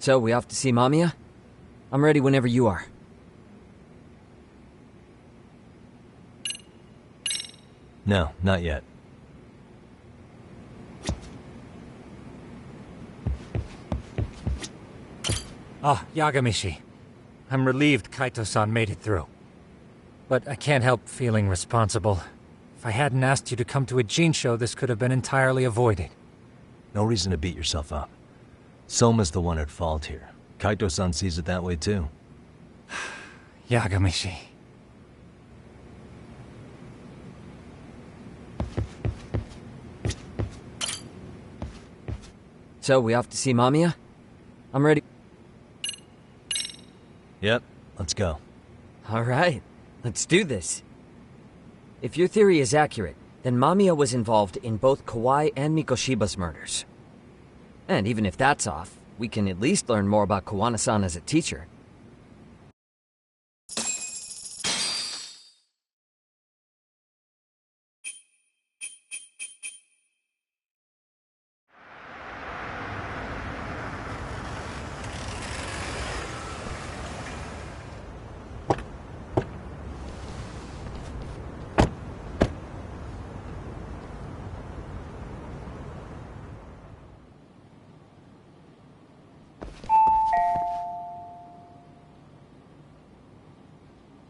So, we off to see Mamiya? I'm ready whenever you are. No, not yet. Ah, Yagamishi. I'm relieved Kaito-san made it through. But I can't help feeling responsible. If I hadn't asked you to come to a Jin show, this could have been entirely avoided. No reason to beat yourself up. Soma's the one at fault here. Kaito-san sees it that way too. Yagamishi. So, we off to see Mamiya? I'm ready. Yep, let's go. Alright, let's do this. If your theory is accurate, then Mamiya was involved in both Kawai and Mikoshiba's murders. And even if that's off, we can at least learn more about Kawana-san as a teacher.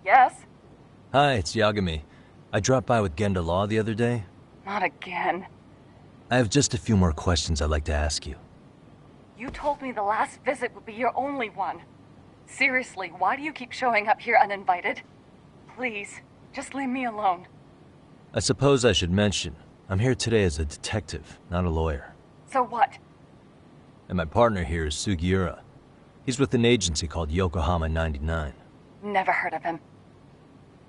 Yes? Hi, it's Yagami. I dropped by with Genda Law the other day. Not again. I have just a few more questions I'd like to ask you. You told me the last visit would be your only one. Seriously, why do you keep showing up here uninvited? Please, just leave me alone. I suppose I should mention, I'm here today as a detective, not a lawyer. So what? And my partner here is Sugiura. He's with an agency called Yokohama 99. Never heard of him.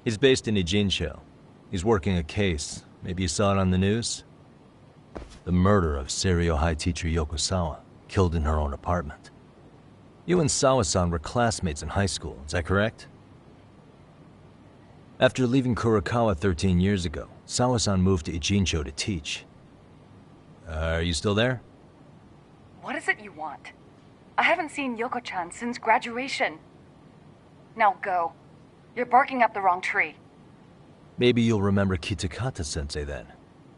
He's based in Ijincho. He's working a case. Maybe you saw it on the news? The murder of Seiryo High teacher Yoko Sawa, killed in her own apartment. You and Sawa-san were classmates in high school, is that correct? After leaving Kurokawa 13 years ago, Sawa-san moved to Ijincho to teach. Are you still there? What is it you want? I haven't seen Yoko-chan since graduation. Now go. You're barking up the wrong tree. Maybe you'll remember Kitakata-sensei then.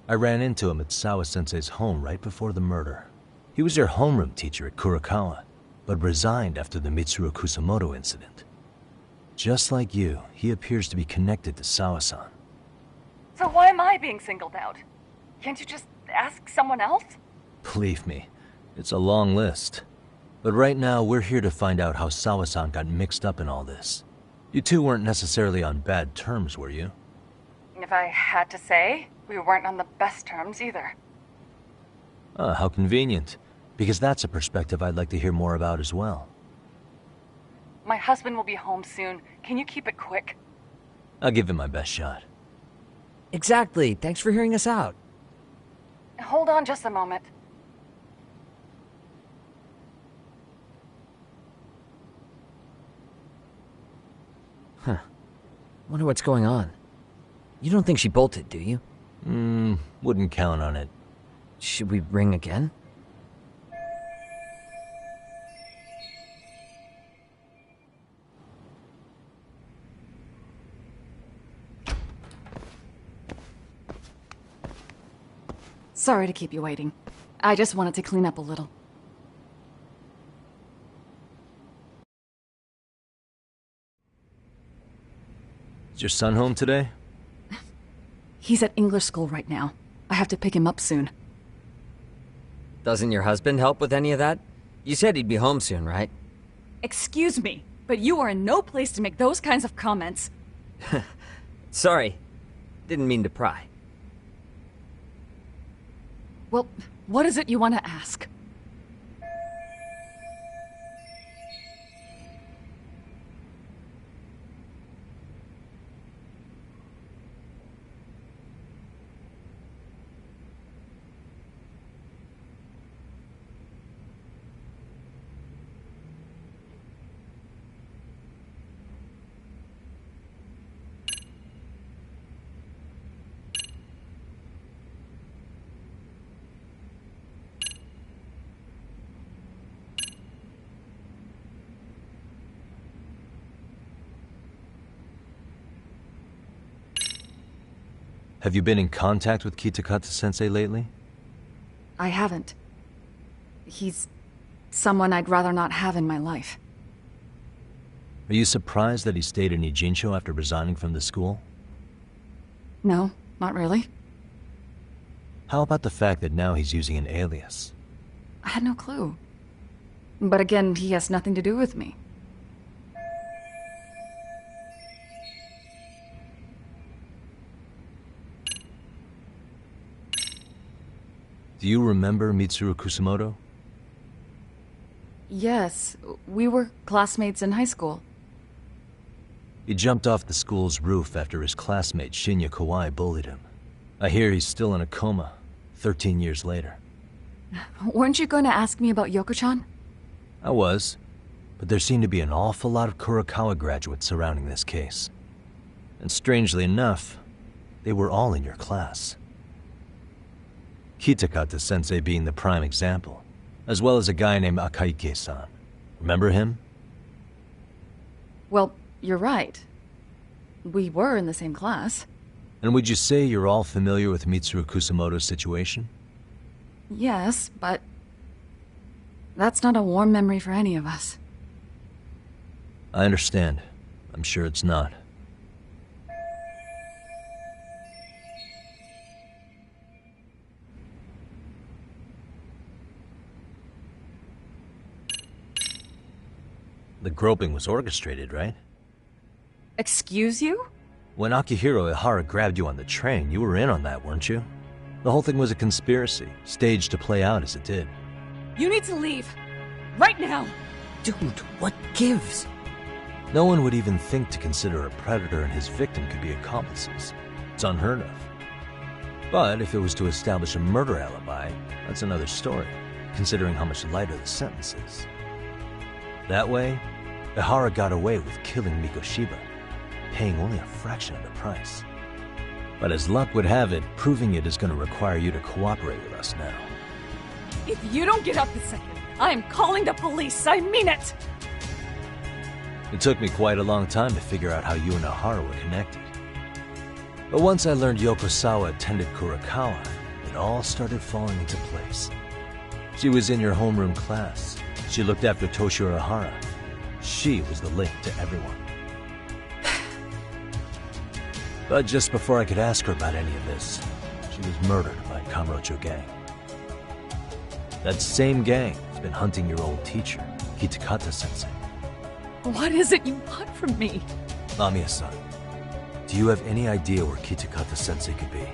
I ran into him at Sawa-sensei's home right before the murder. He was your homeroom teacher at Kurokawa, but resigned after the Mitsuru Kusamoto incident. Just like you, he appears to be connected to Sawa-san. So why am I being singled out? Can't you just ask someone else? Believe me, it's a long list. But right now, we're here to find out how Sawa-san got mixed up in all this. You two weren't necessarily on bad terms, were you? If I had to say, we weren't on the best terms either. Ah, how convenient. Because that's a perspective I'd like to hear more about as well. My husband will be home soon. Can you keep it quick? I'll give it my best shot. Exactly, thanks for hearing us out. Hold on just a moment. Huh. Wonder what's going on. You don't think she bolted, do you? Wouldn't count on it. Should we ring again? Sorry to keep you waiting. I just wanted to clean up a little. Is your son home today? He's at English school right now. I have to pick him up soon. Doesn't your husband help with any of that? You said he'd be home soon, right? Excuse me, but you are in no place to make those kinds of comments. Sorry. Didn't mean to pry. Well, what is it you want to ask? Have you been in contact with Kitakata-sensei lately? I haven't. He's someone I'd rather not have in my life. Are you surprised that he stayed in Ijincho after resigning from the school? No, not really. How about the fact that now he's using an alias? I had no clue. But again, he has nothing to do with me. Do you remember Mitsuru Kusamoto? Yes, we were classmates in high school. He jumped off the school's roof after his classmate Shinya Kawai bullied him. I hear he's still in a coma, 13 years later. Weren't you going to ask me about Yoko-chan? I was, but there seemed to be an awful lot of Kurokawa graduates surrounding this case. And strangely enough, they were all in your class. Kitakata-sensei being the prime example, as well as a guy named Akaike-san. Remember him? Well, you're right. We were in the same class. And would you say you're all familiar with Mitsuru Kusamoto's situation? Yes, but that's not a warm memory for any of us. I understand. I'm sure it's not. The groping was orchestrated, right? Excuse you? When Akihiro Ihara grabbed you on the train, you were in on that, weren't you? The whole thing was a conspiracy, staged to play out as it did. You need to leave. Right now! Dude, what gives? No one would even think to consider a predator and his victim could be accomplices. It's unheard of. But if it was to establish a murder alibi, that's another story, considering how much lighter the sentence is. That way, Ihara got away with killing Mikoshiba, paying only a fraction of the price. But as luck would have it, proving it is going to require you to cooperate with us now. If you don't get up this second, I am calling the police. I mean it! It took me quite a long time to figure out how you and Ihara were connected. But once I learned Yokosawa attended Kurokawa, it all started falling into place. She was in your homeroom class. She looked after Toshiro Ihara. She was the link to everyone. But just before I could ask her about any of this, she was murdered by Kamurocho gang. That same gang has been hunting your old teacher, Kitakata-sensei. What is it you want from me? Lamia-san, do you have any idea where Kitakata-sensei could be?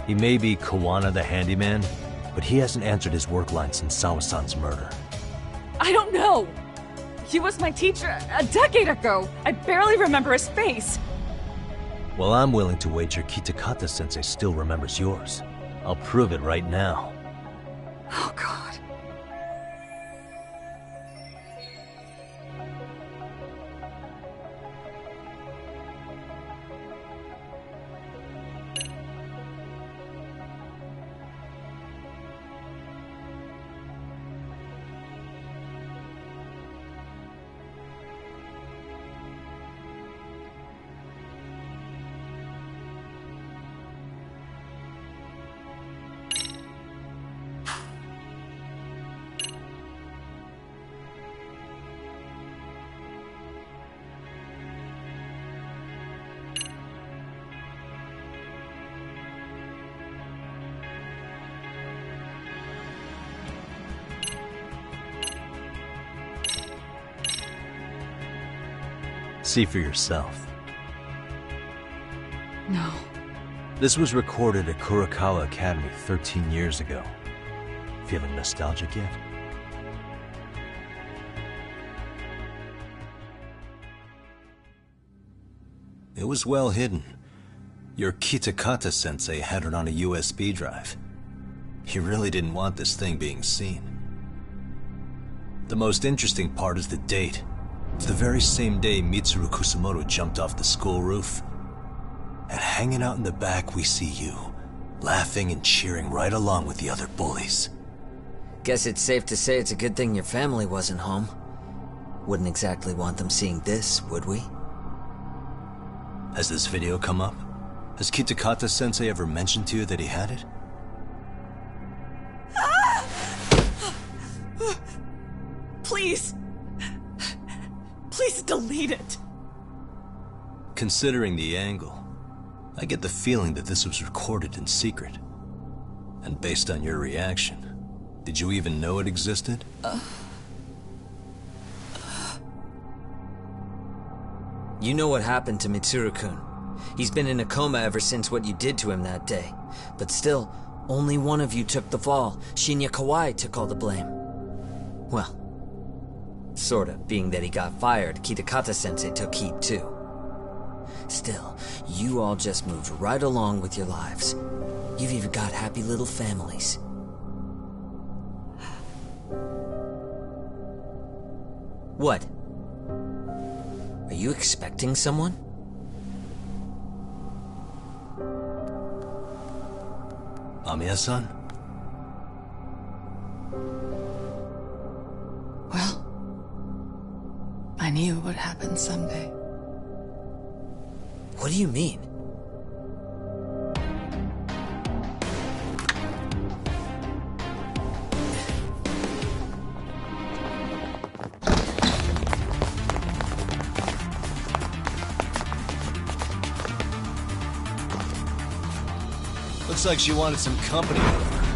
He may be Kawana the handyman, but he hasn't answered his work line since Sawa-san's murder. I don't know! He was my teacher a decade ago! I barely remember his face! Well, I'm willing to wager Kitakata-sensei still remembers yours. I'll prove it right now. Oh god. See for yourself. No. This was recorded at Kurokawa Academy 13 years ago. Feeling nostalgic yet? It was well hidden. Your Kitakata-sensei had it on a USB drive. He really didn't want this thing being seen. The most interesting part is the date. It's the very same day Mitsuru Kusamoto jumped off the school roof. And hanging out in the back, we see you, laughing and cheering right along with the other bullies. Guess it's safe to say it's a good thing your family wasn't home. Wouldn't exactly want them seeing this, would we? Has this video come up? Has Kitakata-sensei ever mentioned to you that he had it? Please. Please delete it. Considering the angle, I get the feeling that this was recorded in secret. And based on your reaction, did you even know it existed? You know what happened to Mitsuru-kun. He's been in a coma ever since what you did to him that day. But still, only one of you took the fall. Shinya Kawai took all the blame. Well, sort of, being that he got fired, Kitakata-sensei took heat too. Still, you all just moved right along with your lives. You've even got happy little families. What? Are you expecting someone? Amiya-san? Well, I knew it would happen someday. What do you mean? Looks like she wanted some company over.